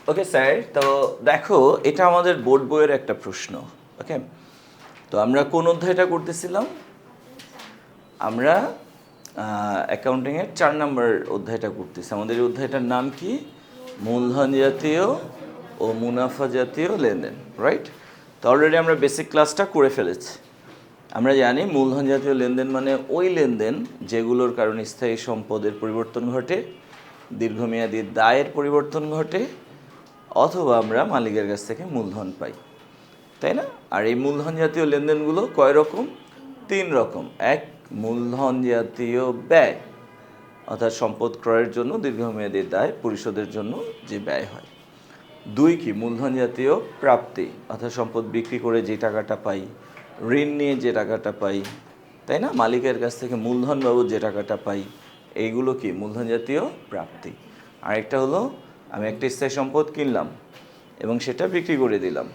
Okay sir, তো দেখো এটা আমাদের বোর্ড বইয়ের একটা প্রশ্ন। ওকে, তো আমরা কোন অধ্যায়টা করতেছিলাম? আমরা অ্যাকাউন্টিংয়ের 4 নম্বর অধ্যায়টা করতেছি। আমাদের এই অধ্যায়টার নাম কি? মূলধন জাতীয় ও মুনাফা জাতীয় লেনদেন, রাইট? তো অলরেডি আমরা বেসিক ক্লাসটা করে ফেলেছি। আমরা জানি মূলধন জাতীয় লেনদেন মানে ওই লেনদেন যেগুলোর কারণে স্থায়ী সম্পদের পরিবর্তন ঘটে, দীর্ঘমেয়াদী দায়ের পরিবর্তন ঘটে, অথবা আমরা মালিকের কাছ থেকে মূলধন পাই, তাই না? আর এই মূলধন জাতীয় লেনদেনগুলো কয় রকম? 3 রকম। এক, মূলধন জাতীয় ব্যয়, অর্থাৎ সম্পদ ক্রয়ের জন্য দীর্ঘমেয়াদী দায় পরিশোধের জন্য যে ব্যয় হয়। 2 কি? মূলধন জাতীয় প্রাপ্তি, অর্থাৎ সম্পদ বিক্রি করে যে টাকাটা পাই, ঋণ নিয়ে যে টাকাটা পাই, তাই না? মালিকের কাছ থেকে মূলধন বাবদ যে টাকাটা পাই, এইগুলো কি? মূলধন জাতীয় প্রাপ্তি। আরেকটা হলো আমি একটা স্থায়ী সম্পদ কিনলাম এবং সেটা বিক্রি করে দিলাম।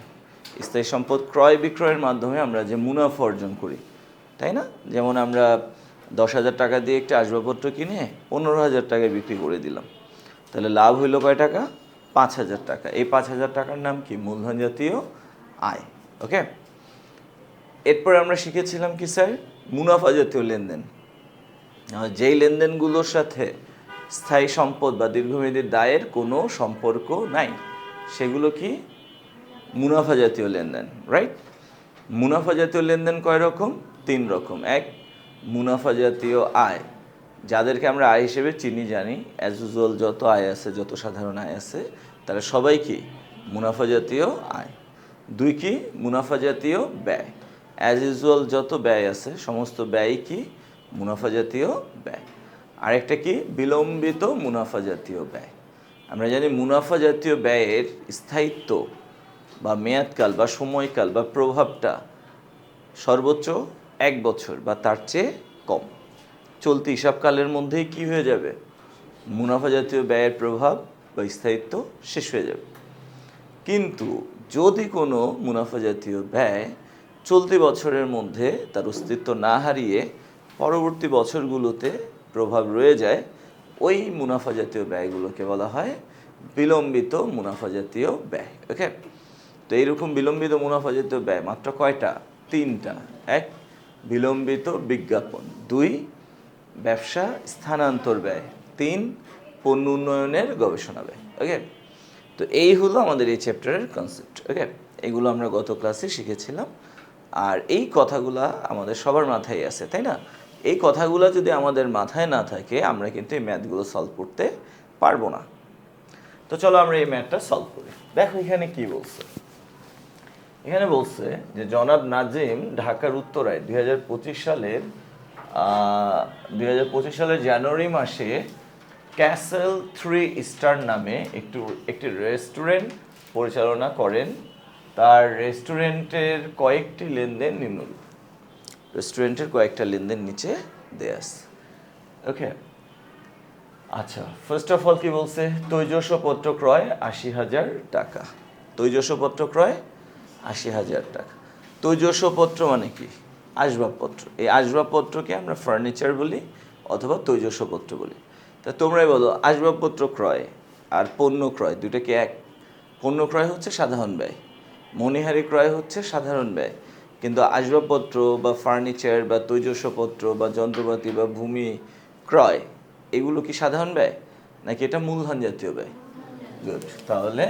স্থায়ী সম্পদ ক্রয় বিক্রয়ের মাধ্যমে আমরা যে মুনাফা অর্জন করি, তাই না? যেমন আমরা 10,000 টাকা দিয়ে একটা আসবাবপত্র কিনে 15,000 টাকায় বিক্রি করে দিলাম, তাহলে লাভ হইল কয় টাকা? 5,000 টাকা। এই 5,000 টাকার নাম কি? মূলধন জাতীয় আয়। ওকে, এরপরে আমরা শিখেছিলাম কি স্যার? মুনাফা জাতীয় লেনদেন। যেই লেনদেনগুলোর সাথে স্থায়ী সম্পদ বা দীর্ঘমেয়াদী দায়ের কোনো সম্পর্ক নাই, সেগুলো কি? মুনাফা জাতীয় লেনদেন, রাইট? মুনাফা জাতীয় লেনদেন কয় রকম? 3 রকম। এক, মুনাফা জাতীয় আয়, যাদেরকে আমরা আয় হিসেবে চিনি জানি, অ্যাজ ইউজুয়াল যত আয় আছে, যত সাধারণ আয় আছে, তারা সবাই কি? মুনাফা জাতীয় আয়। 2 কি? মুনাফা জাতীয় ব্যয়, অ্যাজ ইউজুয়াল যত ব্যয় আছে সমস্ত ব্যয় কি? মুনাফা জাতীয় ব্যয়। আরেকটা কি? বিলম্বিত মুনাফা জাতীয় ব্যয়। আমরা জানি মুনাফা জাতীয় ব্যয়ের স্থায়িত্ব বা মেয়াদকাল বা সময়কাল বা প্রভাবটা সর্বোচ্চ 1 বছর বা তার চেয়ে কম। চলতি হিসাবকালের মধ্যেই কি হয়ে যাবে? মুনাফা জাতীয় ব্যয়ের প্রভাব বা স্থায়িত্ব শেষ হয়ে যাবে। কিন্তু যদি কোনো মুনাফা জাতীয় ব্যয় চলতি বছরের মধ্যে তার অস্তিত্ব না হারিয়ে পরবর্তী বছরগুলোতে প্রভাব রয়ে যায়, ওই মুনাফা জাতীয় ব্যয়গুলোকে বলা হয় বিলম্বিত মুনাফা জাতীয় ব্যয়। ওকে, তো এইরকম বিলম্বিত মুনাফা জাতীয় ব্যয় মাত্র কয়টা? 3টা। এক, বিলম্বিত বিজ্ঞাপন। 2, ব্যবসা স্থানান্তর ব্যয়। 3, পণ্য উন্নয়নের গবেষণা ব্যয়। ওকে, তো এই হলো আমাদের এই চ্যাপ্টারের কনসেপ্ট। ওকে, এগুলো আমরা গত ক্লাসে শিখেছিলাম। আর এই কথাগুলা আমাদের সবার মাথায় আছে, তাই না? এই কথাগুলো যদি আমাদের মাথায় না থাকে, আমরা কিন্তু এই ম্যাথগুলো সলভ করতে পারবো না। তো চলো আমরা এই ম্যাথটা সলভ করি। দেখো এখানে কি বলছে। এখানে বলছে যে জনাব নাজিম ঢাকার উত্তরায় 2025 সালের জানুয়ারি মাসে ক্যাসেল 3 স্টার নামে একটি রেস্টুরেন্ট পরিচালনা করেন। তার রেস্টুরেন্টের কয়েকটি লেনদেন নিম্নরূপ। রেস্টুরেন্টের কয়েকটা লেনদেন নিচে দেয়া আছে। ওকে, আচ্ছা, ফার্স্ট অফ অল কি বলছে? তৈজসপত্র ক্রয় 80,000 টাকা। তৈজসপত্র ক্রয় 80,000 টাকা। তৈজসপত্র মানে কি? আসবাবপত্র। এই আসবাবপত্রকে আমরা ফার্নিচার বলি অথবা তৈজসপত্র বলি। তা তোমরাই বলো, আসবাবপত্র ক্রয় আর পণ্য ক্রয় দুটো কি এক? পণ্য ক্রয় হচ্ছে সাধারণ ব্যয়, মণিহারি ক্রয় হচ্ছে সাধারণ ব্যয়, কিন্তু আসবাবপত্র বা ফার্নিচার বা তৈজসপত্র বা যন্ত্রপাতি বা ভূমি ক্রয়, এগুলো কি সাধারণ ব্যয় নাকি এটা মূলধন জাতীয় ব্যয়? গুড, তাহলে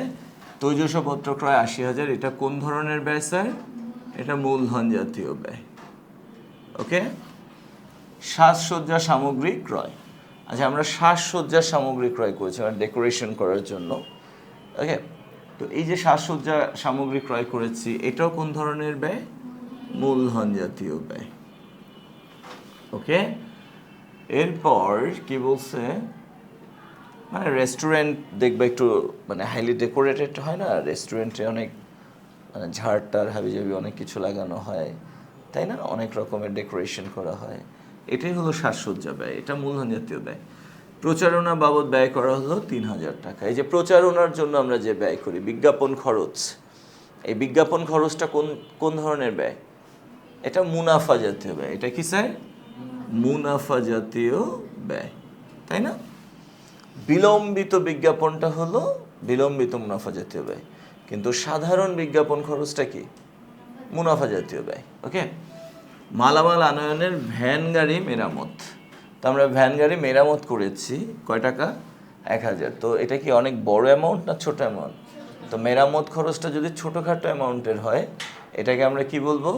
তৈজসপত্র ক্রয় 80,000, এটা কোন ধরনের ব্যয় স্যার? এটা মূলধন জাতীয় ব্যয়। ওকে, সাজসজ্জা সামগ্রী ক্রয়। আচ্ছা, আমরা সাজসজ্জা সামগ্রী ক্রয় করেছি মানে ডেকোরেশন করার জন্য। ওকে, তো এই যে সাজসজ্জা সামগ্রী ক্রয় করেছি, এটাও কোন ধরনের ব্যয়? মূলধন জাতীয় ব্যয়। ওকে, এরপর কি বলছে? মানে রেস্টুরেন্ট দেখবে একটু মানে হাইলি ডেকোরেটেড হয় না? রেস্টুরেন্টে অনেক মানে ঝাড়টার হাবিজাবি অনেক কিছু লাগানো হয়, তাই না? অনেক রকমের ডেকোরেশন করা হয়। এটাই হলো সাজসজ্জা ব্যয়, এটা মূলধন জাতীয় ব্যয়। প্রচারণা বাবদ ব্যয় করা হলো 3,000 টাকা। এই যে প্রচারণার জন্য আমরা যে ব্যয় করি, বিজ্ঞাপন খরচ, এই বিজ্ঞাপন খরচটা কোন কোন ধরনের ব্যয়? এটা মুনাফা জাতীয় ব্যয়। এটা কি স্যার? মুনাফা জাতীয় ব্যয়, তাই না? বিলম্বিত বিজ্ঞাপনটা হলো বিলম্বিত মুনাফা জাতীয় ব্যয়। কিন্তু সাধারণ বিজ্ঞাপন খরচটা কি? মুনাফা জাতীয় ব্যয়। ওকে, মালামাল আনয়নের ভ্যান গাড়ি মেরামত। তো আমরা ভ্যান গাড়ি মেরামত করেছি কয় টাকা? 1000। তো এটা কি অনেক বড় অ্যামাউন্ট না ছোট অ্যামাউন্ট? তো মেরামত খরচটা যদি ছোটোখাটো অ্যামাউন্টের হয় এটাকে আমরা কি বলবো?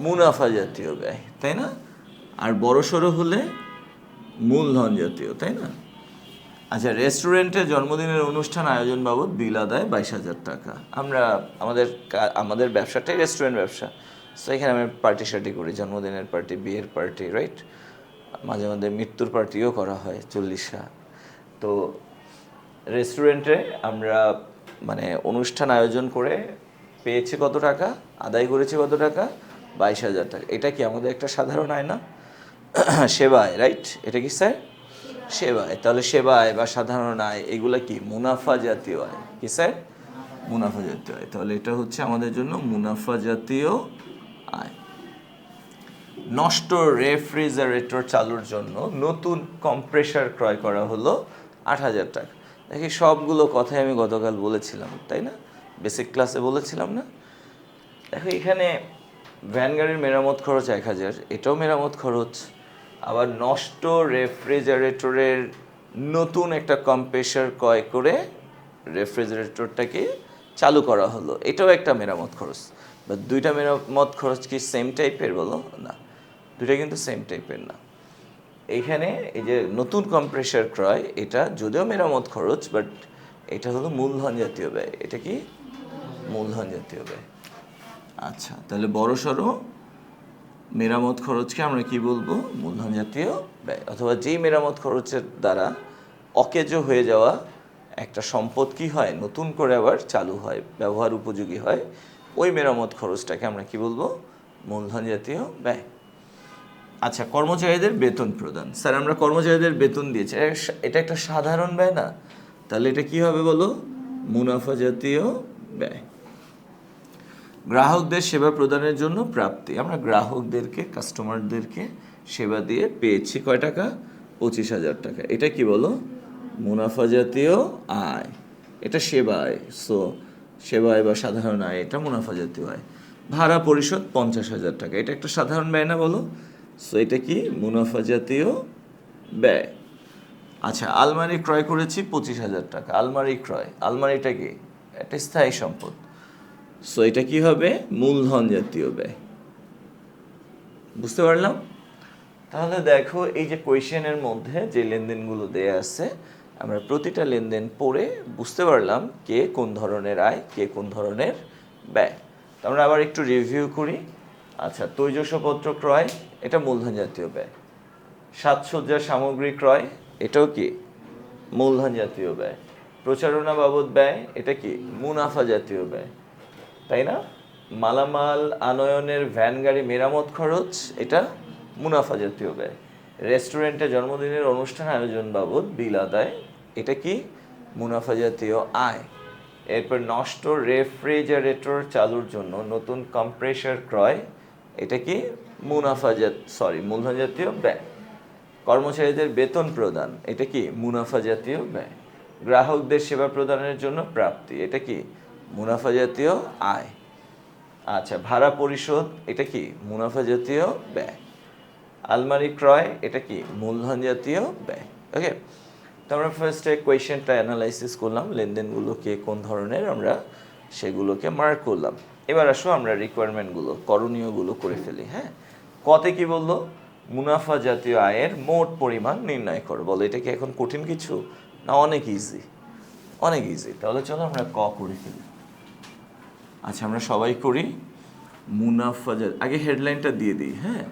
মুনাফা জাতীয় ব্যয়, তাই না? আর বড়সড় হলে মূলধন জাতীয়, তাই না? আচ্ছা, রেস্টুরেন্টে জন্মদিনের অনুষ্ঠান আয়োজন বাবদ বিল আদায় 22,000 টাকা। আমরা আমাদের ব্যবসাটাই রেস্টুরেন্ট ব্যবসা, তো এখানে আমি পার্টি শার্টি করি, জন্মদিনের পার্টি, বিয়ের পার্টি, রাইট? মাঝে মাঝে মৃত্যুর পার্টিও করা হয় 40টা। তো রেস্টুরেন্টে আমরা মানে অনুষ্ঠান আয়োজন করে পেয়েছি কত টাকা, আদায় করেছি কত টাকা? 22,000 টাকা। এটা কি আমাদের একটা সাধারণ আয় না? সেবায়, রাইট? এটা কি স্যার? সেবায়। তাহলে সেবায় বা সাধারণ আয় এগুলা কি? মুনাফা জাতীয় আয়। কি স্যার? মুনাফা জাতীয় আয়। তাহলে এটা হচ্ছে আমাদের জন্য মুনাফা জাতীয় আয়। নষ্ট রেফ্রিজারেটর চালুর জন্য নতুন কম্প্রেসার ক্রয় করা হলো 8,000 টাকা। দেখি সবগুলো কথাই আমি গতকাল বলেছিলাম, তাই না? বেসিক ক্লাসে বলেছিলাম না? দেখো এখানে ভ্যান গাড়ির মেরামত খরচ 1000, এটাও মেরামত খরচ। আবার নষ্ট রেফ্রিজারেটরের নতুন একটা কম্প্রেসার ক্রয় করে রেফ্রিজারেটরটাকে চালু করা হলো, এটাও একটা মেরামত খরচ। বা দুইটা মেরামত খরচ কি সেম টাইপের? বলো না, দুইটা কিন্তু সেম টাইপের না। এইখানে এই যে নতুন কম্প্রেসার ক্রয়, এটা যদিও মেরামত খরচ, বাট এটা হলো মূলধন জাতীয় ব্যয়। এটা কি? মূলধন জাতীয় ব্যয়। আচ্ছা, তাহলে বড়সড় মেরামত খরচকে আমরা কি বলবো? মূলধন জাতীয় ব্যয়। অথবা যেই মেরামত খরচের দ্বারা অকেজো হয়ে যাওয়া একটা সম্পদ কি হয়? নতুন করে আবার চালু হয়, ব্যবহার উপযোগী হয়, ওই মেরামত খরচটাকে আমরা কি বলবো? মূলধন জাতীয় ব্যয়। আচ্ছা, কর্মচারীদের বেতন প্রদান। স্যার আমরা কর্মচারীদের বেতন দিয়েছি, এটা একটা সাধারণ ব্যয় না? তাহলে এটা কি হবে বলো? মুনাফা জাতীয় ব্যয়। গ্রাহকদের সেবা প্রদানের জন্য প্রাপ্তি। আমরা গ্রাহকদেরকে, কাস্টমারদেরকে সেবা দিয়ে পেয়েছি কয় টাকা? 25,000 টাকা। এটা কি বলো? মুনাফা জাতীয় আয়। এটা সেবায়, সো সেবায় বা সাধারণ আয়, এটা মুনাফা জাতীয় আয়। ভাড়া পরিশোধ 50,000 টাকা, এটা একটা সাধারণ ব্যয় না বলো? সো এটা কি? মুনাফা জাতীয় ব্যয়। আচ্ছা, আলমারি ক্রয় করেছি 25,000 টাকা। আলমারি ক্রয়, আলমারিটা কি? একটা স্থায়ী সম্পদ, সো এটা কি হবে? মূলধন জাতীয় ব্যয়। বুঝতে পারলাম? তাহলে দেখো এই যে কোয়েশ্চেনের মধ্যে যে লেনদেনগুলো দেয়া আছে, আমরা প্রতিটা লেনদেন পড়ে বুঝতে পারলাম কে কোন ধরনের আয়, কে কোন ধরনের ব্যয়। তো আমরা আবার একটু রিভিউ করি। আচ্ছা, তৈজসপত্র ক্রয়, এটা মূলধন জাতীয় ব্যয়। সাজসজ্জার সামগ্রী ক্রয়, এটাও কি? মূলধন জাতীয় ব্যয়। প্রচারণা বাবদ ব্যয়, এটা কি? মুনাফা জাতীয় ব্যয়, তাই না? মালামাল আনয়নের ভ্যান গাড়ি মেরামত খরচ, এটা মুনাফা জাতীয় ব্যয়। রেস্টুরেন্টে জন্মদিনের অনুষ্ঠান আয়োজন বাবদ বিল আদায়, এটা কি? মুনাফা জাতীয় আয়। এরপর নষ্ট রেফ্রিজারেটর চালুর জন্য নতুন কম্প্রেসার ক্রয়, এটা কি? মূলধন জাতীয় ব্যয়। কর্মচারীদের বেতন প্রদান, এটা কি? মুনাফা জাতীয় ব্যয়। গ্রাহকদের সেবা প্রদানের জন্য প্রাপ্তি, এটা কি? মুনাফা জাতীয় আয়। আচ্ছা, ভাড়া পরিশোধ, এটা কি? মুনাফা জাতীয় ব্যয়। আলমারি ক্রয়, এটা কি? মূলধন জাতীয় ব্যয়। ওকে, তো আমরা ফার্স্টে কোয়েশ্চেনটা অ্যানালাইসিস করলাম, লেনদেনগুলো কে কোন ধরনের, আমরা সেগুলোকে মার্ক করলাম। এবার আসো আমরা রিকোয়ারমেন্টগুলো, করণীয়গুলো করে ফেলি। হ্যাঁ, কতে কি বললো? মুনাফা জাতীয় আয়ের মোট পরিমাণ নির্ণয় করো। বলো এটা কি এখন কঠিন কিছু না? অনেক ইজি, অনেক ইজি। তাহলে চলো আমরা ক করে ফেলি। আচ্ছা, আমরা সবাই করি। মুনাফা আগে হেডলাইনটা দিয়ে দিই। হ্যাঁ,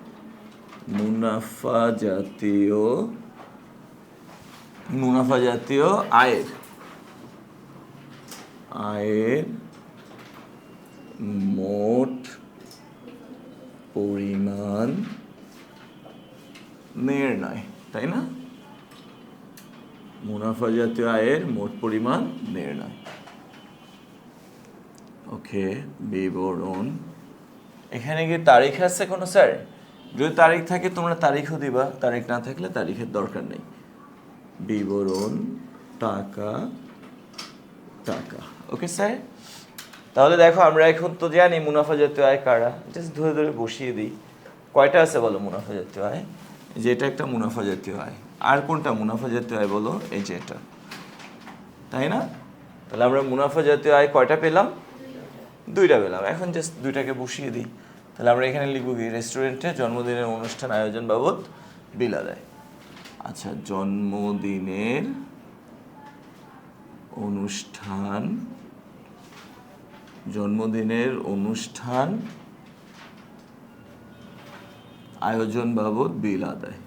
মুনাফা জাতীয় আয়ের মোট পরিমাণ নির্ণয়, তাই না? মুনাফা জাতীয় আয়ের মোট পরিমাণ নির্ণয়। ওকে, বিবরণ। এখানে কি তারিখ আছে কোনো স্যার? যদি তারিখ থাকে তোমরা তারিখও দিবা, তারিখ না থাকলে তারিখের দরকার নেই। বিবরণ টাকা টাকা। ওকে স্যার, তাহলে দেখো আমরা এখন তো জানি মুনাফা জাতীয় আয় কারা, জাস্ট ধরে ধরে বসিয়ে দিই। কয়টা আছে বলো মুনাফা জাতীয় আয়? যে এটা একটা মুনাফা জাতীয় আয়। আর কোনটা মুনাফা জাতীয় আয় বলো? এই যে এটা, তাই না? তাহলে আমরা মুনাফা জাতীয় আয় কয়টা পেলাম? দুইটা পেলাম। এখন জাস্ট দুইটাকে বসিয়ে দিই। তাহলে আমরা এখানে লিখব কি? রেস্টুরেন্টে জন্মদিনের অনুষ্ঠান আয়োজন বাবদ বিল আদায়। আচ্ছা, জন্মদিনের অনুষ্ঠান আয়োজন বাবদ বিল আদায়।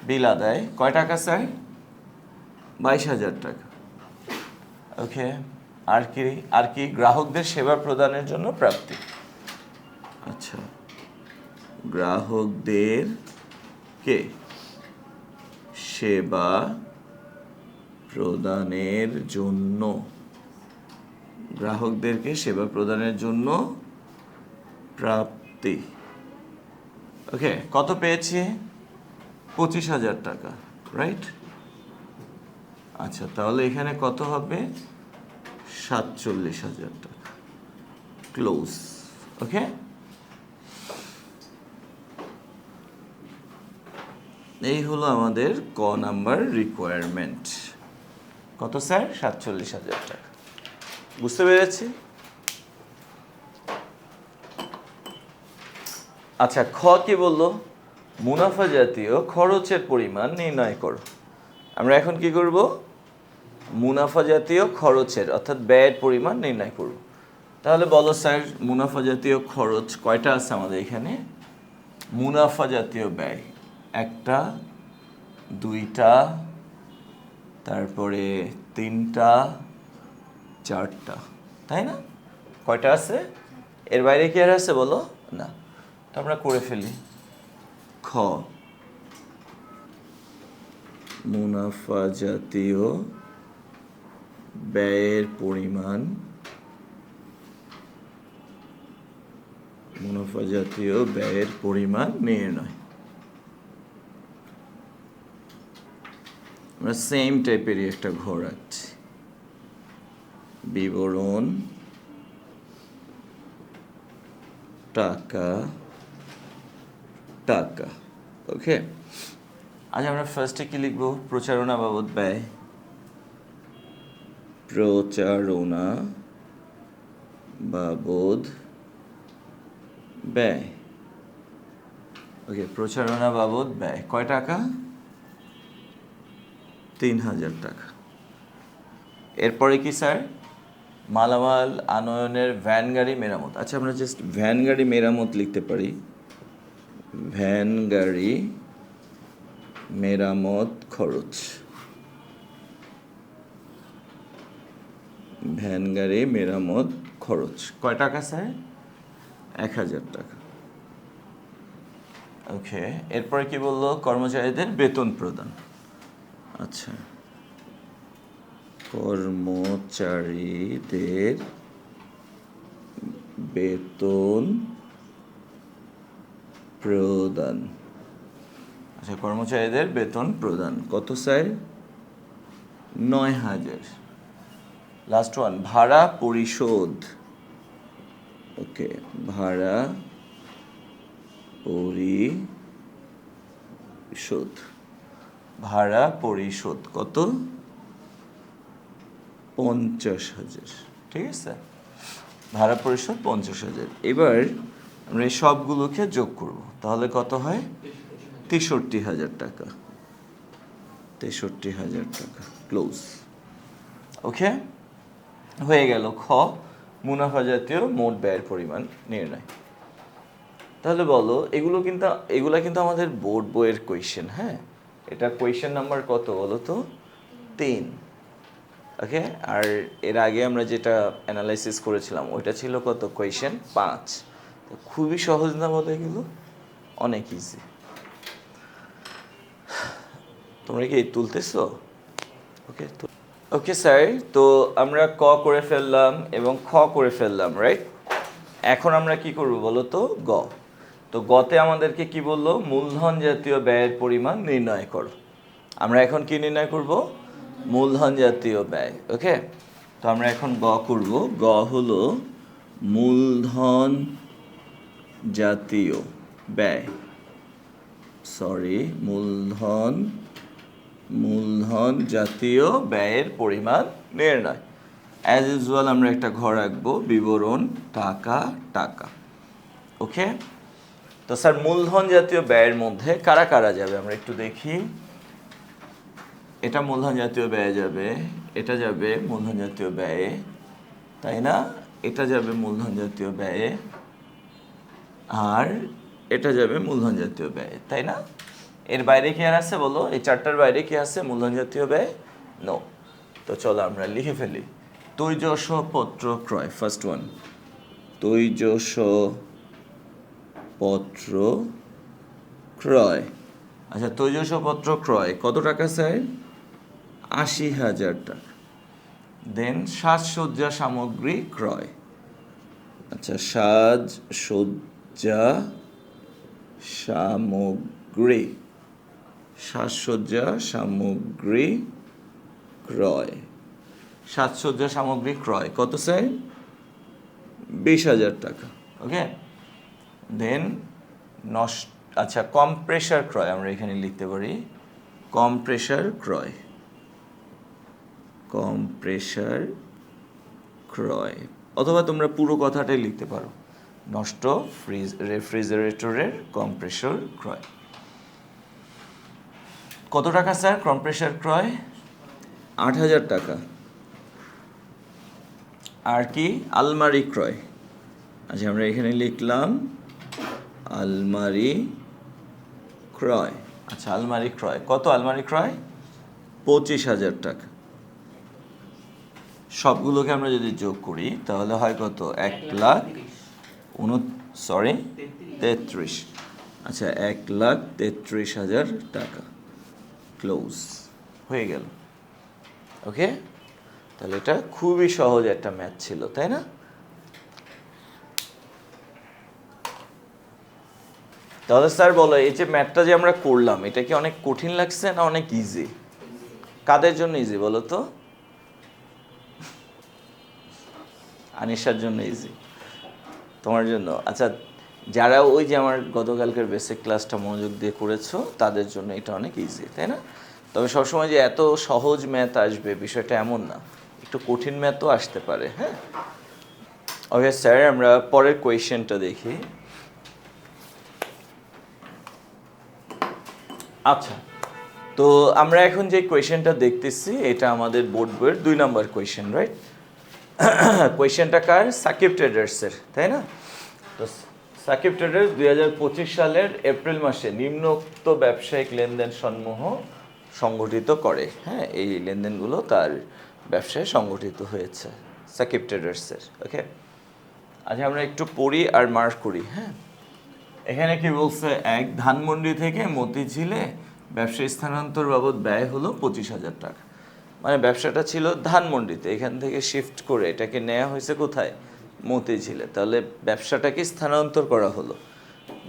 বিল আদায় কয় টাকা স্যার? 22,000 টাকা। ওকে, আর কি গ্রাহকদের সেবা প্রদানের জন্য প্রাপ্তি। আচ্ছা, গ্রাহকদেরকে সেবা প্রদানের জন্য প্রাপ্তি। ওকে, কত পেয়েছি? 25,000 টাকা, রাইট? আচ্ছা, তাহলে এখানে কত হবে? 47,000 টাকা। ক্লোজ। ওকে, এই হলো আমাদের ক নাম্বার রিকোয়ারমেন্ট। কত স্যার? 47,000 টাকা। বুঝতে পেরেছি? আচ্ছা, খ কি বললো? মুনাফা জাতীয় খরচের পরিমাণ নির্ণয় করো। আমরা এখন কি করব? মুনাফা জাতীয় খরচের অর্থাৎ ব্যয়ের পরিমাণ নির্ণয় করব। তাহলে বলো স্যার, মুনাফা জাতীয় খরচ কয়টা আছে আমাদের এখানে? মুনাফা জাতীয় ব্যয় একটা, দুইটা, তারপরে তিনটা, চারটা, তাই না? কয়টা আছে? এর বাইরে কি আর আছে বলো? না। তো আমরা করে ফেলি। খ, মুনাফা জাতীয় ব্যয়ের পরিমাণ নির্ণয়। আমরা সেম টাইপেরই একটা ঘর রাখছি। বিবরণ টাকা। ওকে, আজ আমরা ফার্স্টে কি লিখবো? প্রচারণা বাবদ ব্যয়। ওকে, প্রচারণা বাবদ ব্যয় কয় টাকা? 3,000 টাকা। এরপরে কি স্যার? মালামাল আনয়নের ভ্যান গাড়ি মেরামত। আচ্ছা, আমরা জাস্ট ভ্যান গাড়ি মেরামত লিখতে পারি। ভ্যান গাড়ি মেরামত খরচ। কয় টাকা স্যার? 1,000 টাকা। ওকে, এরপরে কি বললো? কর্মচারীদের বেতন প্রদান। আচ্ছা, কর্মচারীদের বেতন প্রদান কত স্যার? 9,000। লাস্ট ওয়ান, ভাড়া পরিশোধ। ওকে, ভাড়া পরিশোধ কত? 50,000। ঠিক আছে, ভাড়া পরিশোধ 50,000। এবার আমরা এই সবগুলোকে যোগ করব। তাহলে কত হয়? 63,000 টাকা। ক্লোজ। ওকে, হয়ে গেল খ, মুনাফা জাতীয় মোট ব্যয়ের পরিমাণ নির্ণয়। তাহলে বলো, এগুলা কিন্তু আমাদের বোর্ড বইয়ের কোয়েশ্চেন। হ্যাঁ, এটা কোয়েশ্চেন নাম্বার কত বলো তো? 3। ওকে, আর এর আগে আমরা যেটা অ্যানালাইসিস করেছিলাম ওইটা ছিল কত? কোয়েশ্চেন 5। খুবই সহজ না বলো? এগুলো অনেক ইজি। তোমরা কি তুলতেছো? ওকে স্যার, তো আমরা ক করে ফেললাম এবং খ করে ফেললাম, রাইট? এখন আমরা কি করব বলো তো? গ। তো গতে আমাদেরকে কি বললো, মূলধন জাতীয় ব্যয়ের পরিমাণ নির্ণয় করো। আমরা এখন কি নির্ণয় করব, মূলধন জাতীয় ব্যয়। ওকে, তো আমরা এখন গ করব। গ হলো মূলধন জাতীয় ব্যয়, মূলধন জাতীয় ব্যয়ের পরিমাণ নির্ণয়। অ্যাজ ইউজুয়াল আমরা একটা ঘর রাখবো, বিবরণ টাকা টাকা। ওকে, তো স্যার মূলধন জাতীয় ব্যয়ের মধ্যে কারা কারা যাবে আমরা একটু দেখি। এটা মূলধন জাতীয় ব্যয়ে যাবে, এটা যাবে মূলধন জাতীয় ব্যয়ে, তাই না? এটা যাবে মূলধন জাতীয় ব্যয়ে, আর এটা যাবে মূলধন জাতীয় ব্যয়, তাই না? এর বাইরে কি আর আছে বলো, এই চারটার বাইরে কি আছে মূলধন জাতীয় ব্যয়? নো। তো চলো আমরা লিখে ফেলি। তৈজসপত্র ক্রয়, ফার্স্ট ওয়ান, তৈজসপত্র ক্রয়। আচ্ছা, তৈজসপত্র ক্রয় কত টাকা স্যার? 80,000 টাকা। দেন সাজসজ্জা সামগ্রী ক্রয়। আচ্ছা, সাজসজ্জা সামগ্রী ক্রয়। সাজসজ্জা সামগ্রী ক্রয় কত স্যার? 20,000 টাকা। ওকে, দেন আচ্ছা, কম্প্রেসার ক্রয় আমরা এখানে লিখতে পারি, কম্প্রেসার ক্রয়, অথবা তোমরা পুরো কথাটাই লিখতে পারো, নষ্ট রেফ্রিজারেটরের কম্প্রেসর ক্রয়। কত টাকা স্যার কম্প্রেসর ক্রয়? 8,000 টাকা। আর কি? আলমারি ক্রয়। আচ্ছা, আমরা এখানে লিখলাম আলমারি ক্রয়। আচ্ছা, আলমারি ক্রয় কত? আলমারি ক্রয় 25,000 টাকা। সবগুলোকে আমরা যদি যোগ করি তাহলে হয় কত? 1,33,000। আচ্ছা, 1,33,000 টাকা। ক্লোজ হয়ে গেল। ওকে, তাহলে এটা খুবই সহজ একটা ম্যাথ ছিল, তাই না? তাহলে স্যার বলো, এই যে ম্যাথটা যে আমরা করলাম এটা কি অনেক কঠিন লাগছে না অনেক ইজি? কাদের জন্য ইজি বলো তো? আনিশার জন্য ইজি, তোমার জন্য। আচ্ছা, যারা ওই যে আমার গতকালকের বেসিক ক্লাসটা মনোযোগ দিয়ে করেছো তাদের জন্য এটা অনেক ইজি, তাই না? তবে সবসময় যে এত সহজ ম্যাথ আসবে বিষয়টা এমন না, একটু কঠিন ম্যাথও আসতে পারে। হ্যাঁ, ওকে স্যার, আমরা পরের কোয়েশ্চেনটা দেখি। আচ্ছা, তো আমরা এখন যে কোয়েশ্চেনটা দেখতেছি এটা আমাদের বোর্ড বইয়ের 2 নম্বর কোয়েশ্চেন, রাইট? কোয়েশ্চেনটা কার? সাকিব ট্রেডার্সের, তাই না? তো সাকিব ট্রেডার্স 2025 সালের এপ্রিল মাসে নিম্নোক্ত ব্যবসায়িক লেনদেন সমূহ সংগঠিত করে। হ্যাঁ, এই লেনদেনগুলো তার ব্যবসায় সংগঠিত হয়েছে সাকিব ট্রেডার্সের। ওকে, আচ্ছা আমরা একটু পড়ি আর মার্ক করি। হ্যাঁ, এখানে কি বলছে? এক, ধানমন্ডি থেকে মতিঝিলে ব্যবসায়ী স্থানান্তর বাবদ ব্যয় হলো 25,000 টাকা। মানে ব্যবসাটা ছিল ধানমন্ডিতে, এখান থেকে শিফট করে এটাকে নেওয়া হয়েছে কোথায়? মতিঝিলে। তাহলে ব্যবসাটাকে স্থানান্তর করা হলো,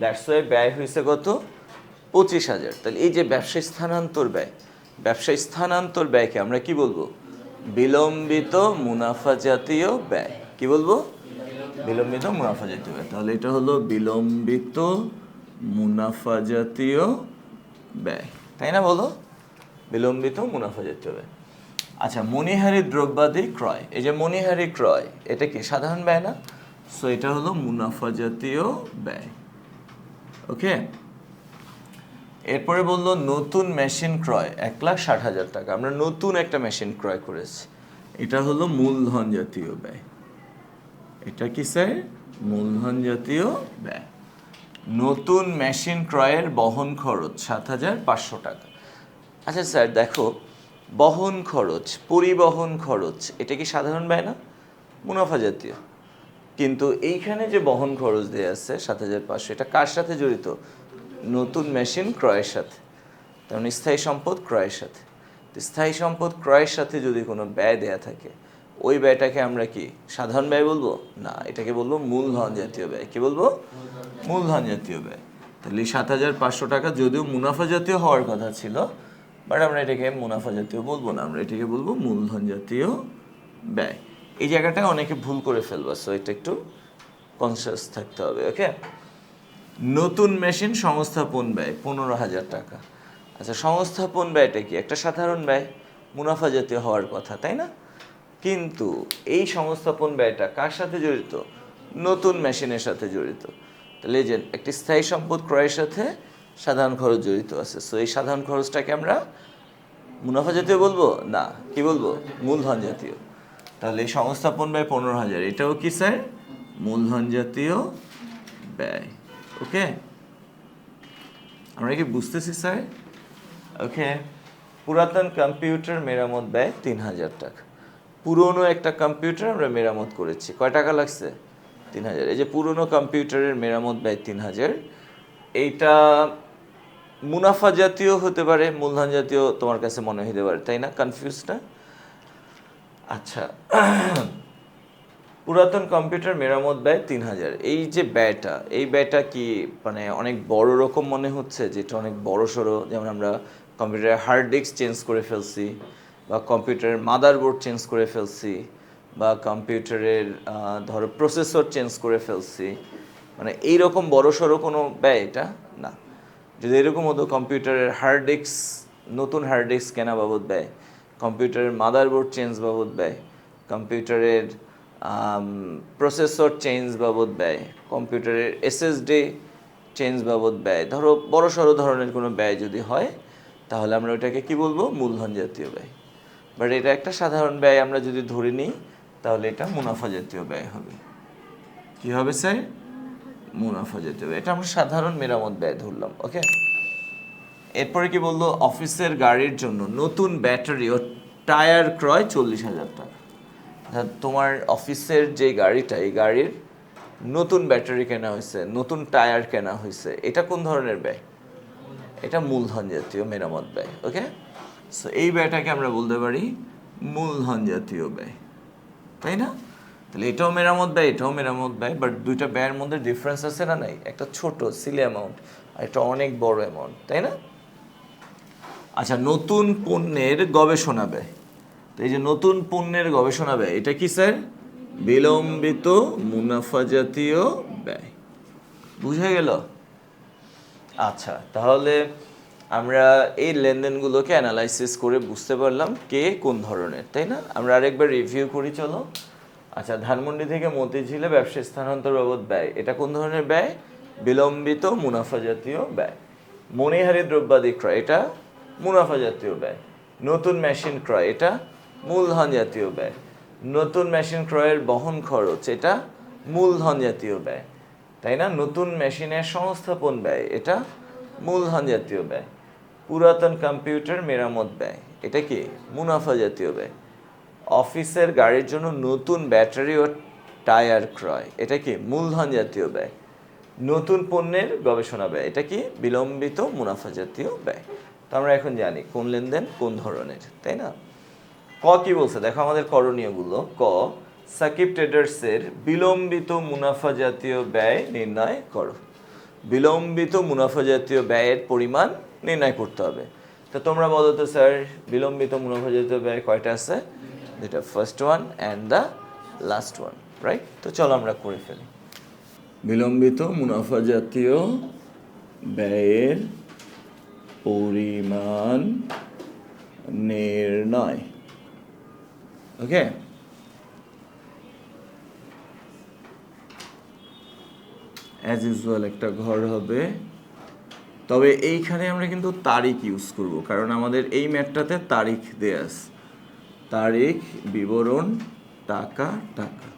দ্যাটস ওয়াই ব্যয় হয়েছে কত? 25,000। তাহলে এই যে ব্যবসায়ী স্থানান্তর ব্যয়কে আমরা কি বলবো? বিলম্বিত মুনাফা জাতীয় ব্যয়। কি বলবো? বিলম্বিত মুনাফা জাতীয় ব্যয়। তাহলে এটা হলো বিলম্বিত মুনাফা জাতীয় ব্যয়, তাই না? বলো, বিলম্বিত মুনাফা জাতীয় ব্যয়। আচ্ছা, মণিহারি দ্রব্যাদি ক্রয়। এই যে মণিহারি ক্রয়, এটা কি সাধারণ ব্যয় না? সো এটা হলো মুনাফা জাতীয় ব্যয়। ওকে, এরপরে বললো নতুন মেশিন ক্রয় 1,60,000 টাকা। আমরা নতুন একটা মেশিন ক্রয় করেছি, এটা হলো মূলধন জাতীয় ব্যয়। এটা কি স্যার? মূলধন জাতীয় ব্যয়। নতুন মেশিন ক্রয়ের বহন খরচ 7,500 টাকা। আচ্ছা স্যার দেখো, বহন খরচ, পরিবহন খরচ, এটা কি সাধারণ ব্যয় না? মুনাফা জাতীয়। কিন্তু এইখানে যে বহন খরচ দেওয়া আছে 7,500, এটা কার সাথে জড়িত? নতুন মেশিন ক্রয়ের সাথে। তেমন স্থায়ী সম্পদ ক্রয়ের সাথে। স্থায়ী সম্পদ ক্রয়ের সাথে যদি কোনো ব্যয় দেয়া থাকে ওই ব্যয়টাকে আমরা কি সাধারণ ব্যয় বলবো না, এটাকে বলবো মূলধন জাতীয় ব্যয়। কি বলবো? মূলধন জাতীয় ব্যয়। তাহলে 7,500 টাকা যদিও মুনাফা জাতীয় হওয়ার কথা ছিল, বাট আমরা এটাকে মুনাফা জাতীয় বলবো না, আমরা এটাকে বলবো মূলধন জাতীয় ব্যয়। এই জায়গাটায় অনেকে ভুল করে ফেলবো, সো এটা একটু কনসিয়াস থাকতে হবে। ওকে, নতুন মেশিন সংস্থাপন ব্যয় 15,000 টাকা। আচ্ছা, সংস্থাপন ব্যয়টা কি? একটা সাধারণ ব্যয়, মুনাফা জাতীয় হওয়ার কথা, তাই না? কিন্তু এই সংস্থাপন ব্যয়টা কার সাথে জড়িত? নতুন মেশিনের সাথে জড়িত। তাহলে এই যে একটি স্থায়ী সম্পদ ক্রয়ের সাথে সাধারণ খরচ জড়িত আছে, সো এই সাধারণ খরচটাকে আমরা মুনাফা জাতীয় বলবো না, কি বলবো? মূলধন জাতীয়। তাহলে এই সংস্থাপন ব্যয় 15,000, এটাও কি স্যার? মূলধন জাতীয় ব্যয়। ওকে, আমরা কি বুঝতেছি স্যার? ওকে, পুরাতন কম্পিউটার মেরামত ব্যয় 3,000 টাকা। পুরনো একটা কম্পিউটার আমরা মেরামত করেছি, কয় টাকা লাগছে? 3,000। এই যে পুরনো কম্পিউটারের মেরামত ব্যয় 3,000, এইটা মুনাফা জাতীয় হতে পারে, মূলধন জাতীয় তোমার কাছে মনে হতে পারে, তাই না? কনফিউজ না? আচ্ছা, পুরাতন কম্পিউটার মেরামত ব্যয় 3,000। এই যে ব্যয়টা, এই ব্যয়টা কি মানে অনেক বড় রকম মনে হচ্ছে, যেটা অনেক বড় সড়ো, যেমন আমরা কম্পিউটারের হার্ড ডিস্ক চেঞ্জ করে ফেলছি, বা কম্পিউটারের মাদারবোর্ড চেঞ্জ করে ফেলছি, বা কম্পিউটারের ধরো প্রসেসর চেঞ্জ করে ফেলছি, মানে এইরকম বড় সড়ো কোনো ব্যয় এটা না। যদি এরকম হতো, কম্পিউটারের হার্ড ডিস্ক, নতুন হার্ড ডিস্ক কেনা বাবদ ব্যয়, কম্পিউটারের মাদারবোর্ড চেঞ্জ বাবদ ব্যয়, কম্পিউটারের প্রসেসর চেঞ্জ বাবদ ব্যয়, কম্পিউটারের এসএসডি চেঞ্জ বাবদ ব্যয়, ধরো বড় সড়ো ধরনের কোনো ব্যয় যদি হয়, তাহলে আমরা ওইটাকে কি বলবো? মূলধন জাতীয় ব্যয়। বাট এটা একটা সাধারণ ব্যয় আমরা যদি ধরে নিই, তাহলে এটা মুনাফা জাতীয় ব্যয় হবে। কি হবে স্যার? মুনাফা জাতীয় ব্যয়। এটা আমরা সাধারণ মেরামত ব্যয় ধরলাম। ওকে, এরপরে কি বললো? অফিসের গাড়ির জন্য নতুন ব্যাটারি ও টায়ার ক্রয় 40,000 টাকা। তোমার অফিসের যে গাড়িটা, এই গাড়ির নতুন ব্যাটারি কেনা হয়েছে, নতুন টায়ার কেনা হয়েছে, এটা কোন ধরনের ব্যয়? এটা মূলধন জাতীয় মেরামত ব্যয়। ওকে, সো এই ব্যয়টাকে আমরা বলতে পারি মূলধন জাতীয় ব্যয়, তাই না? তাহলে এটাও মেরামত ব্যয়, এটাও মেরামত ব্যয়, বাট দুইটা ব্যয়ের মধ্যে ডিফারেন্স আছে না? নাই? একটা ছোট সিলি অ্যামাউন্ট, আর এটা অনেক বড় অ্যামাউন্ট, তাই না? আচ্ছা, নতুন পণ্যের গবেষণা ব্যয়। তো এই যে নতুন পণ্যের গবেষণা ব্যয়, এটা কি স্যার? বিলম্বিত মুনাফা জাতীয় ব্যয়। বুঝে গেল? আচ্ছা, তাহলে আমরা এই লেনদেনগুলোকে অ্যানালাইসিস করে বুঝতে পারলাম কে কোন ধরনের, তাই না? আমরা আরেকবার রিভিউ করি, চলো। আচ্ছা, ধানমন্ডি থেকে মতিঝিলে ব্যবসা স্থানান্তর বাবদ ব্যয়, এটা কোন ধরনের ব্যয়? বিলম্বিত মুনাফা জাতীয় ব্যয়। মণিহারি দ্রব্যাদি ক্রয়, এটা মুনাফা জাতীয় ব্যয়। নতুন মেশিন ক্রয়, এটা মূলধন জাতীয় ব্যয়। নতুন মেশিন ক্রয়ের বহন খরচ, এটা মূলধন জাতীয় ব্যয়, তাই না? নতুন মেশিনের সংস্থাপন ব্যয়, এটা মূলধন জাতীয় ব্যয়। পুরাতন কম্পিউটার মেরামত ব্যয়, এটা কি? মুনাফা জাতীয় ব্যয়। অফিসের গাড়ির জন্য নতুন ব্যাটারি ও টায়ার ক্রয়, এটা কি? মূলধন জাতীয় ব্যয়। নতুন পণ্যের গবেষণা ব্যয়, এটা কি? বিলম্বিত মুনাফা জাতীয় ব্যয়। তো আমরা এখন জানি কোন লেনদেন কোন ধরনের, তাই না? ক কি বলছে দেখো আমাদের করণীয়গুলো। ক, সাকিব ট্রেডার্সের বিলম্বিত মুনাফা জাতীয় ব্যয় নির্ণয় করো। বিলম্বিত মুনাফা জাতীয় ব্যয়ের পরিমাণ নির্ণয় করতে হবে। তো তোমরা বলো তো স্যার, বিলম্বিত মুনাফা জাতীয় ব্যয় কয়টা আছে? যেটা first one and the last one, right? তো চলো আমরা করে ফেলি। বিলম্বিত মুনাফা জাতীয় ব্যয়ের পরিমাণ নির্ণয়। ওকে, অ্যাজ ইউজুয়াল একটা ঘর হবে, তবে এইখানে আমরা কিন্তু তারিখ ইউজ করব, কারণ আমাদের এই ম্যাটটাতে তারিখ দেয়া আছে। তারিখ, বিবরণ, টাকা, টাকা,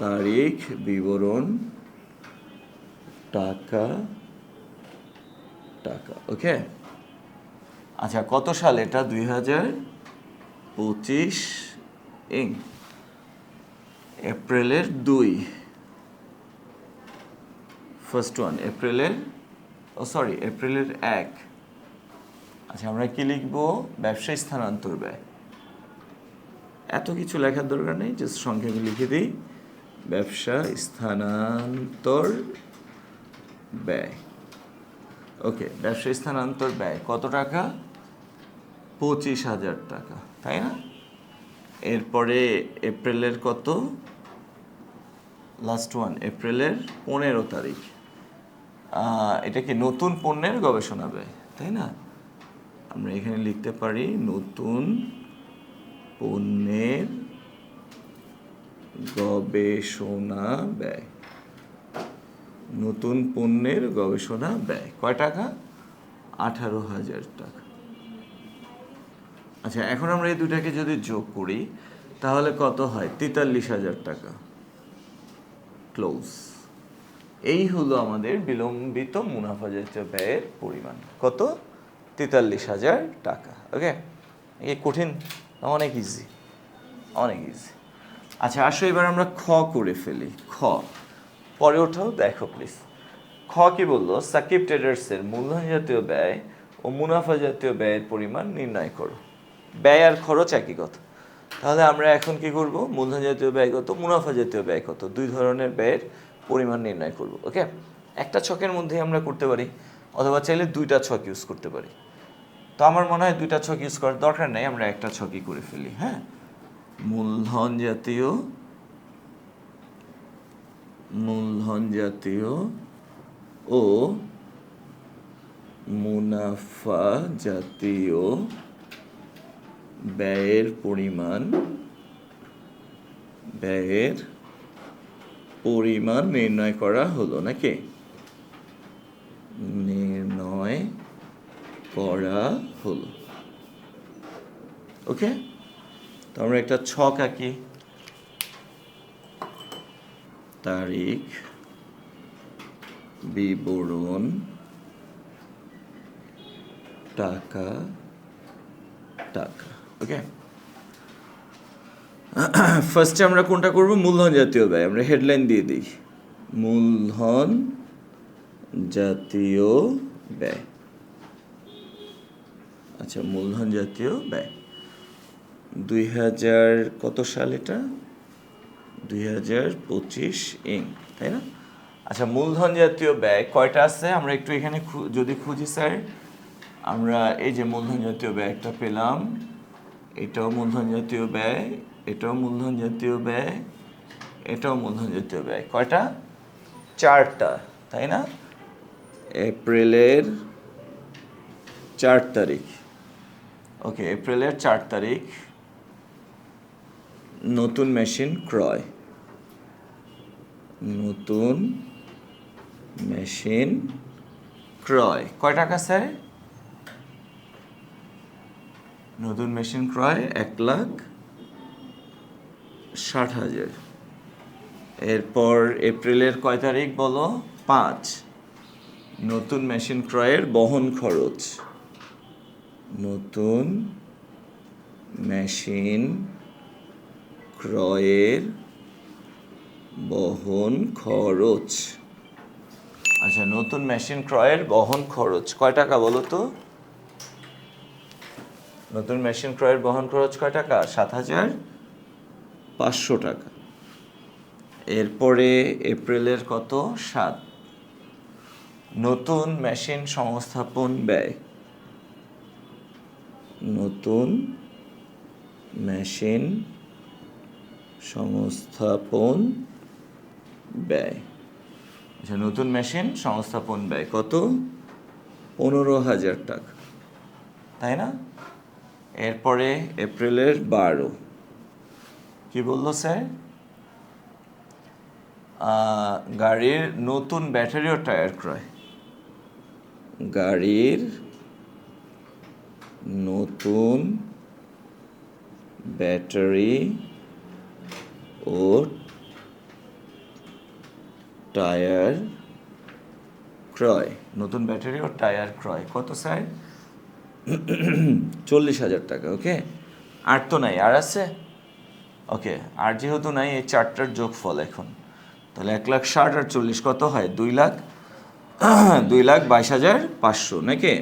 তারিখ, বিবরণ, টাকা, টাকা। ওকে, আচ্ছা, কত সাল এটা? 2025 এপ্রিলের 2, ফার্স্ট ওয়ান এপ্রিলের, এপ্রিলের 1। আচ্ছা, আমরা কি লিখবো? ব্যবসায়ী স্থানান্তর ব্যয়। এত কিছু লেখার দরকার নেই, জাস্ট সংখ্যাকে লিখে দিই। ব্যবসা স্থানান্তর ব্যয়। ওকে, ব্যবসা স্থানান্তর ব্যয় কত টাকা? 25,000 টাকা, তাই না? এরপরে এপ্রিলের কত? লাস্ট ওয়ান, এপ্রিলের 15 তারিখ। এটা কি নতুন পণ্যের গবেষণা ব্যয়, তাই না? আমরা এখানে লিখতে পারি নতুন পণ্যের গবেষণা ব্যয়। নতুন পণ্যের গবেষণা ব্যয় কয় টাকা? 18,000 টাকা। আচ্ছা, এখন আমরা এই দুটাকে যদি যোগ করি তাহলে কত হয়? 43,000 টাকা। ক্লোজ। এই হলো আমাদের বিলম্বিত মুনাফা জাতীয় ব্যয়ের পরিমাণ। কত? 43,000 টাকা। ওকে, এই কঠিন? অনেক ইজি, অনেক ইজি। আচ্ছা, আসো এবার আমরা খ করে ফেলি। খ পরে ওঠাও, দেখো প্লিজ। খ কি বললো? সাকিব ট্রেডার্সের মূলধন জাতীয় ব্যয় ও মুনাফা জাতীয় ব্যয়ের পরিমাণ নির্ণয় করো। ব্যয় আর খরচ একই কথা। তাহলে আমরা এখন কি করব? মূলধন জাতীয় ব্যয় কত, মুনাফা জাতীয় ব্যয় কত, দুই ধরনের ব্যয়ের পরিমাণ নির্ণয় করব। ওকে, একটা ছকের মধ্যেই আমরা করতে পারি, অথবা চাইলে দুইটা ছক ইউজ করতে পারি। তো আমার মনে হয় দুইটা ছক ইউজ করার দরকার নেই, আমরা একটা ছকই করে ফেলি। হ্যাঁ, মূলধন জাতীয় ও মুনাফা জাতীয় ব্যয়ের পরিমাণ নির্ণয় করা হলো, নাকি? নির্ণয় করা হলো। ওকে, তো আমরা একটা ছক আঁকি। তারিখ, বিবরণ, টাকা। ওকে, ফার্স্টে আমরা কোনটা করব? মূলধন জাতীয় ব্যয়। আমরা হেডলাইন দিয়ে দিই, মূলধন জাতীয় ব্যয়। আচ্ছা, মূলধন জাতীয় ব্যয় 2000 কত সাল? এটা 2025 ইং, তাই না? আচ্ছা, মূলধন জাতীয় ব্যয় কয়টা আছে আমরা একটু এখানে যদি খুঁজি স্যার, আমরা এই যে মূলধন জাতীয় ব্যয় একটা পেলাম, এটাও মূলধন জাতীয় ব্যয়, এটাও মূলধন জাতীয় ব্যয়, এটাও মূলধন জাতীয় ব্যয়। কয়টা? 4টা, তাই না? এপ্রিলের 4 তারিখ। ওকে, এপ্রিলের 4 তারিখ নতুন মেশিন ক্রয়। নতুন মেশিন ক্রয় কয় টাকা স্যার? নতুন মেশিন ক্রয় 1,60,000। এরপর এপ্রিলের কয় তারিখ বলো? 5। নতুন মেশিন ক্রয়ের বহন খরচ। নতুন মেশিন ক্রয়ের বহন খরচ। আচ্ছা, নতুন মেশিন ক্রয়ের বহন খরচ কয় টাকা বলো তো? নতুন মেশিন ক্রয়ের বহন খরচ কয় টাকা? 7,500 টাকা। এরপরে এপ্রিলের কত? 7। নতুন মেশিন সংস্থাপন ব্যয়। নতুন মেশিন সংস্থাপন ব্যয়। আচ্ছা, নতুন মেশিন সংস্থাপন ব্যয় কত? 15,000 টাকা, তাই না? এরপরে এপ্রিলের 12 কি বললো স্যার? গাড়ির নতুন ব্যাটারি ও টায়ার ক্রয়। গাড়ির নতুন ব্যাটারি ও টায়ার ক্রয়। নতুন ব্যাটারি ও টায়ার ক্রয় কত স্যার? 40,000 টাকা। ওকে, আর তো নাই, আর আছে? ওকে, আর যেহেতু নাই, এই 4টার যোগফল এখন তাহলে 1,60,000 আর 40 কত হয়? 2,22,500, নাকি?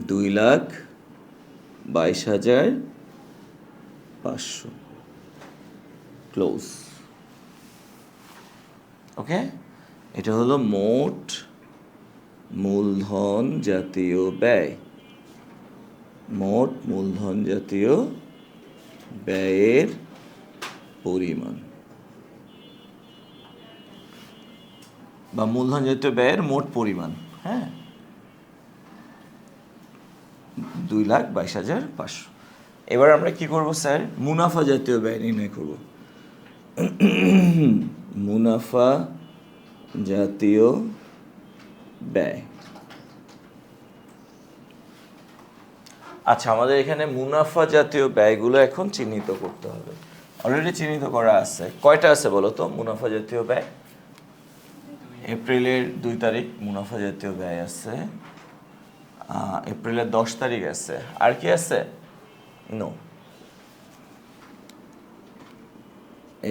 2,22,500 22,500 ক্লোজ। ওকে, এটা হলো মোট মূলধন জাতীয় ব্যয়, মোট মূলধন জাতীয় ব্যয়ের পরিমাণ বা মূলধন জাতীয় ব্যয়ের মোট পরিমাণ। হ্যাঁ, 2,22,500। এবার আমরা কি করব স্যার? মুনাফা জাতীয় ব্যয় নির্ণয় করব। মুনাফা জাতীয় ব্যয়। আচ্ছা, আমাদের এখানে মুনাফা জাতীয় ব্যয়গুলো এখন চিহ্নিত করতে হবে। অলরেডি চিহ্নিত করা আছে। কয়টা আছে বলো তো মুনাফা জাতীয় ব্যয়? এপ্রিলের 2 তারিখ মুনাফা জাতীয় ব্যয় আছে, এপ্রিলের 10 তারিখ আছে, আর কি আছে? নো,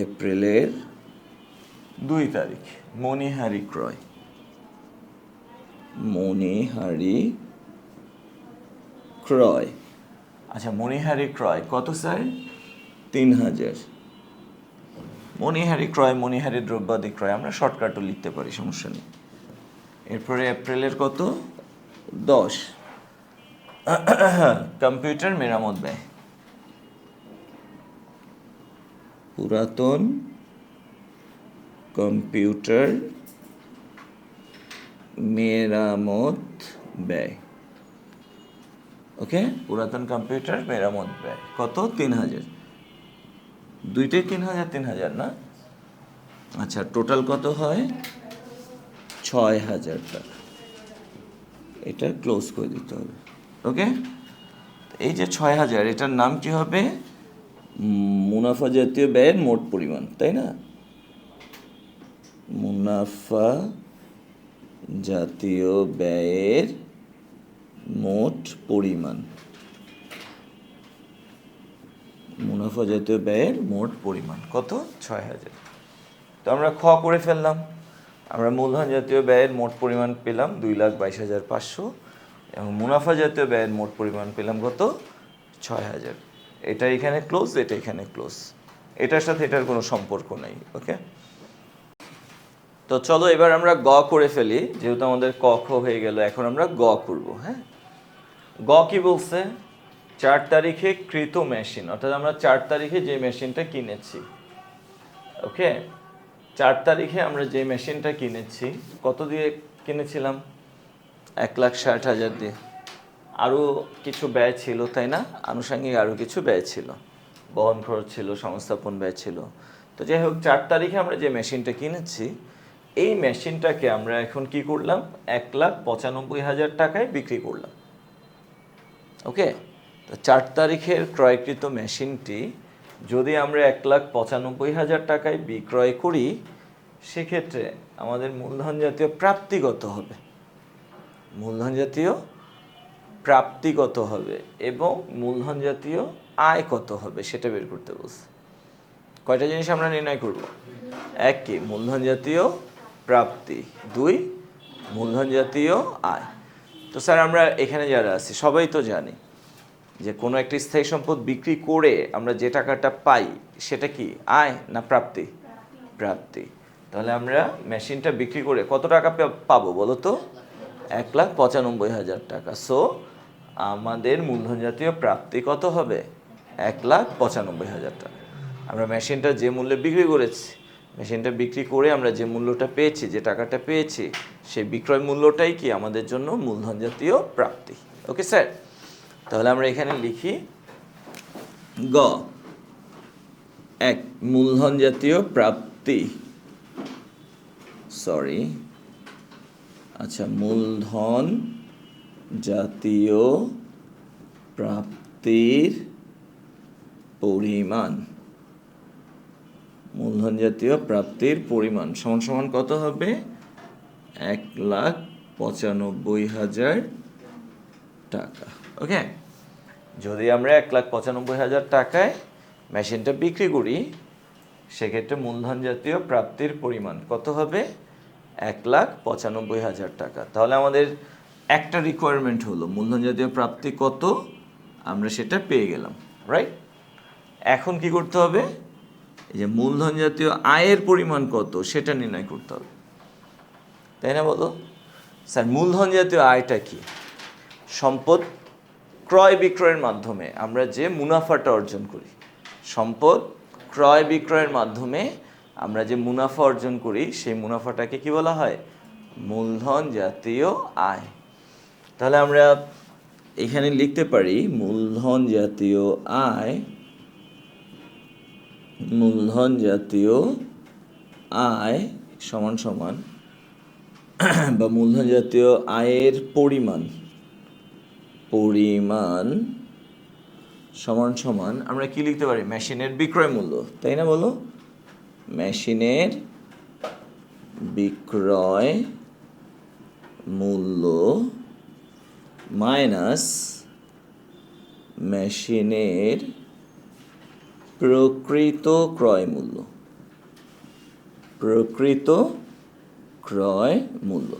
এপ্রিলের 2 তারিখ মণিহারি ক্রয়, মণিহারি ক্রয়। আচ্ছা, মণিহারি ক্রয় কত স্যার? 3,000। মণিহারি ক্রয়, মণিহারি দ্রব্যাদি ক্রয় আমরা শর্টকাটও লিখতে পারি, সমস্যা নেই। এরপরে এপ্রিলের কত? 10। কম্পিউটার মেরামত ব্যয়, পুরাতন কম্পিউটার মেরামত ব্যয়। ওকে, পুরাতন কম্পিউটার মেরামত ব্যয় কত? 3,000। দুইটাই 3,000 3,000 না? আচ্ছা, টোটাল কত হয়? 6,000 টাকা। এটা ক্লোজ করে দিতে হবে। ওকে, এই যে 6,000, এটার নাম কি হবে? মুনাফা জাতীয় ব্যয়ের মোট পরিমাণ, তাই না? মুনাফা জাতীয় ব্যয়ের মোট পরিমাণ, মুনাফা জাতীয় ব্যয়ের মোট পরিমাণ কত? 6,000। তো আমরা খ করে ফেললাম। আমরা মূলধন জাতীয় ব্যয়ের মোট পরিমাণ পেলাম 2,22,500 এবং মুনাফা জাতীয় ব্যয়ের মোট পরিমাণ পেলাম কত? 6,000। এটা এখানে ক্লোজ, এটা এখানে ক্লোজ, এটার সাথে এটার কোনো সম্পর্ক নেই। ওকে, তো চলো এবার আমরা গ করে ফেলি, যেহেতু আমাদের ক খ হয়ে গেল, এখন আমরা গ করব। হ্যাঁ, গ কি বলছে? 4 তারিখে কৃত মেশিন, অর্থাৎ আমরা 4 তারিখে যে মেশিনটা কিনেছি। ওকে, 4 তারিখে আমরা যে মেশিনটা কিনেছি, কত দিয়ে কিনেছিলাম? 1,60,000 দিয়ে। আরও কিছু ব্যয় ছিল, তাই না? আনুষঙ্গিক আরও কিছু ব্যয় ছিল, বহন খরচ ছিল, সংস্থাপন ব্যয় ছিল। তো যাই হোক, 4 তারিখে আমরা যে মেশিনটা কিনেছি, এই মেশিনটাকে আমরা এখন কি করলাম? 1,95,000 টাকায় বিক্রি করলাম। ওকে, তো 4 তারিখের ক্রয়কৃত মেশিনটি যদি আমরা 1,95,000 টাকায় বিক্রয় করি, সেক্ষেত্রে আমাদের মূলধন জাতীয় প্রাপ্তিগত হবে, মূলধন জাতীয় প্রাপ্তিগত হবে এবং মূলধন জাতীয় আয় কত হবে সেটা বের করতে বলছে। কয়টা জিনিস আমরা নির্ণয় করব? 1 কি? মূলধন জাতীয় প্রাপ্তি, 2 মূলধন জাতীয় আয়। তো স্যার আমরা এখানে যারা আছি সবাই তো জানি যে কোনো একটি স্থায়ী সম্পদ বিক্রি করে আমরা যে টাকাটা পাই সেটা কি আয় না প্রাপ্তি? প্রাপ্তি। তাহলে আমরা মেশিনটা বিক্রি করে কত টাকা পাবো বলো তো? 1,95,000 টাকা। সো আমাদের মূলধন জাতীয় প্রাপ্তি কত হবে? 1,95,000 টাকা। আমরা মেশিনটা যে মূল্যে বিক্রি করেছি, মেশিনটা বিক্রি করে আমরা যে মূল্যটা পেয়েছি, যে টাকাটা পেয়েছি, সেই বিক্রয় মূল্যটাই কি আমাদের জন্য মূলধন জাতীয় প্রাপ্তি। ওকে স্যার, তাহলে আমরা এখানে লিখি গ 1 মূলধন জাতীয় প্রাপ্তি, আচ্ছা মূলধন জাতীয় প্রাপ্তির পরিমাণ, মূলধন জাতীয় প্রাপ্তির পরিমাণ সমান সমান কত হবে? 1,95,000 টাকা। ওকে, যদি আমরা 1,95,000 টাকায় মেশিনটা বিক্রি করি, সেক্ষেত্রে মূলধন জাতীয় প্রাপ্তির পরিমাণ কত হবে? 1,95,000 টাকা। তাহলে আমাদের একটা রিকোয়ারমেন্ট হলো মূলধন জাতীয় প্রাপ্তি কত আমরা সেটা পেয়ে গেলাম, রাইট? এখন কি করতে হবে? এই যে মূলধন জাতীয় আয়ের পরিমাণ কত সেটা নির্ণয় করতে হবে, তাই না? বলো স্যার, মূলধন জাতীয় আয়টা কি? সম্পদ ক্রয় বিক্রয়ের মাধ্যমে আমরা যে মুনাফাটা অর্জন করি, সম্পদ ক্রয় বিক্রয়ের মাধ্যমে আমরা যে মুনাফা অর্জন করি, সেই মুনাফাটাকে কি বলা হয়? মূলধন জাতীয় আয়। তাহলে আমরা এখানে লিখতে পারি মূলধন জাতীয় আয়, মূলধন জাতীয় আয় সমান সমান বা মূলধন জাতীয় আয়ের পরিমাণ সমান সমান আমরা কি লিখতে পারি? মেশিনের বিক্রয় মূল্য, তাই না? বলো, মেশিনের বিক্রয় মূল্য মাইনাস মেশিনের প্রকৃত ক্রয় মূল্য, প্রকৃত ক্রয় মূল্য।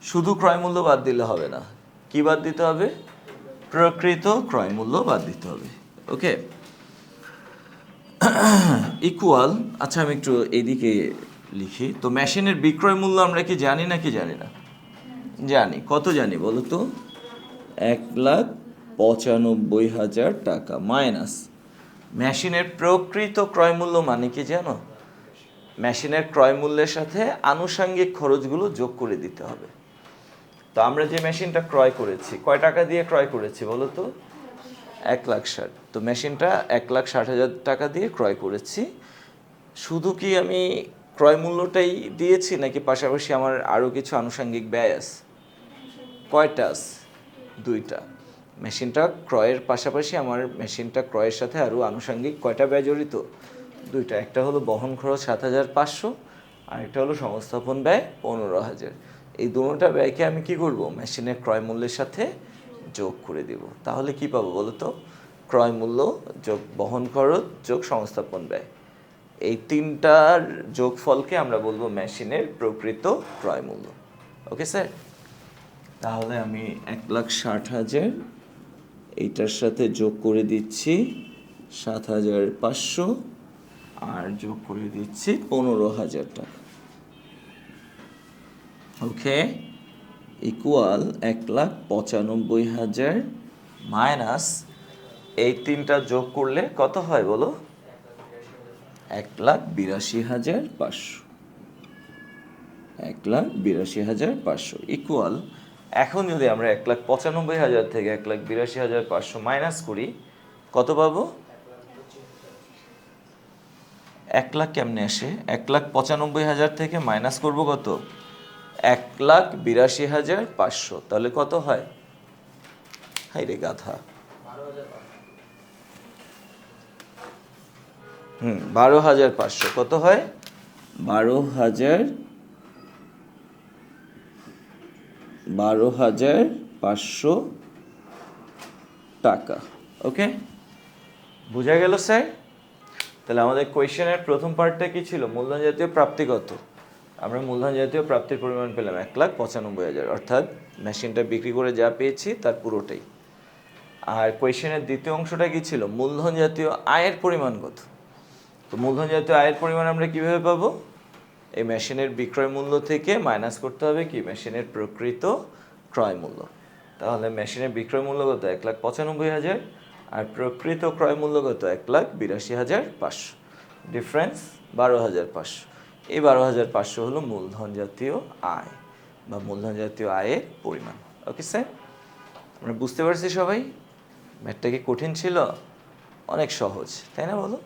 শুধু ক্রয় মূল্য বাদ দিলে হবে না, কি বাদ দিতে হবে? প্রকৃত ক্রয় মূল্য বাদ দিতে হবে। ওকে, ইকুয়াল, আচ্ছা আমি একটু এদিকে লিখি তো। মেশিনের বিক্রয় মূল্য আমরা কি জানি নাকি জানি না? জানি। কত জানি বলো তো? 1,95,000 টাকা মাইনাস মেশিনের প্রকৃত ক্রয় মূল্য মানে কি জানো? মেশিনের ক্রয় মূল্যের সাথে আনুষঙ্গিক খরচগুলো যোগ করে দিতে হবে। তো আমরা যে মেশিনটা ক্রয় করেছি, কয় টাকা দিয়ে ক্রয় করেছি বলো তো? 1,60,000। তো মেশিনটা 1,60,000 টাকা দিয়ে ক্রয় করেছি। শুধু কি আমি ক্রয় মূল্যটাই দিয়েছি নাকি পাশাপাশি আমার আরও কিছু আনুষঙ্গিক ব্যয় আছে? কয়টা আছে? 2টা। মেশিনটা ক্রয়ের পাশাপাশি আমার মেশিনটা ক্রয়ের সাথে আরও আনুষঙ্গিক কয়টা ব্যয় জড়িত? 2টা। একটা হলো বহন খরচ 7,500, আর একটা হলো সংস্থাপন ব্যয় 15,000। এই দুটোটা ব্যয়কে আমি কি করব? মেশিনের ক্রয় মূল্যের সাথে যোগ করে দেব। তাহলে কি পাবো বলো তো? ক্রয় মূল্য যোগ বহন খরচ যোগ সংস্থাপন ব্যয়, এই তিনটার যোগফলকে আমরা বলবো মেশিনের প্রকৃত ক্রয় মূল্য। ওকে স্যার, তাহলে আমি 1,60,000 এইটার সাথে যোগ করে দিচ্ছি 7,500 আর যোগ করে দিচ্ছি 15,000 টাকা। ওকে, ইকুয়াল 1,95,000 মাইনাস এই তিনটা যোগ করলে কত হয় বলো? 1,82,500। 1,82,500 ইকুয়াল, এখন যদি আমরা 1,95,000 থেকে 1,82,500 মাইনাস করি কত পাবো? 1 লাখ কেমনে আসে? 1,95,000 থেকে মাইনাস করব কত? 1,82,500। তাহলে কত হয়? হাই রে গাধা, 12,500। কত হয়? 12,500 টাকা। ওকে, বুঝা গেল স্যার? তাহলে আমাদের কোয়েশ্চেনের প্রথম পার্টটা কি ছিল? মূলধন জাতীয় প্রাপ্তি কত? আমরা মূলধন জাতীয় প্রাপ্তির পরিমাণ পেলাম 1,95,000, অর্থাৎ মেশিনটা বিক্রি করে যা পেয়েছি তার পুরোটাই। আর কোয়েশ্চেনের দ্বিতীয় অংশটা কি ছিল? মূলধন জাতীয় আয়ের পরিমাণ কত? তো মূলধন জাতীয় আয়ের পরিমাণ আমরা কিভাবে পাবো? এই মেশিনের বিক্রয় মূল্য থেকে মাইনাস করতে হবে কি? মেশিনের প্রকৃত ক্রয় মূল্য। তাহলে মেশিনের বিক্রয় মূল্য কত? 1,95,000 আর প্রকৃত ক্রয় মূল্য কত? 1,82,500। ডিফারেন্স 12,500। এই 12,500 হলো মূলধন জাতীয় আয় বা মূলধন জাতীয় আয়ের পরিমাণ। ওকে স্যার, আমরা বুঝতে পারছি সবাই? ম্যাথটা কি কঠিন ছিল? অনেক সহজ, তাই না বলো?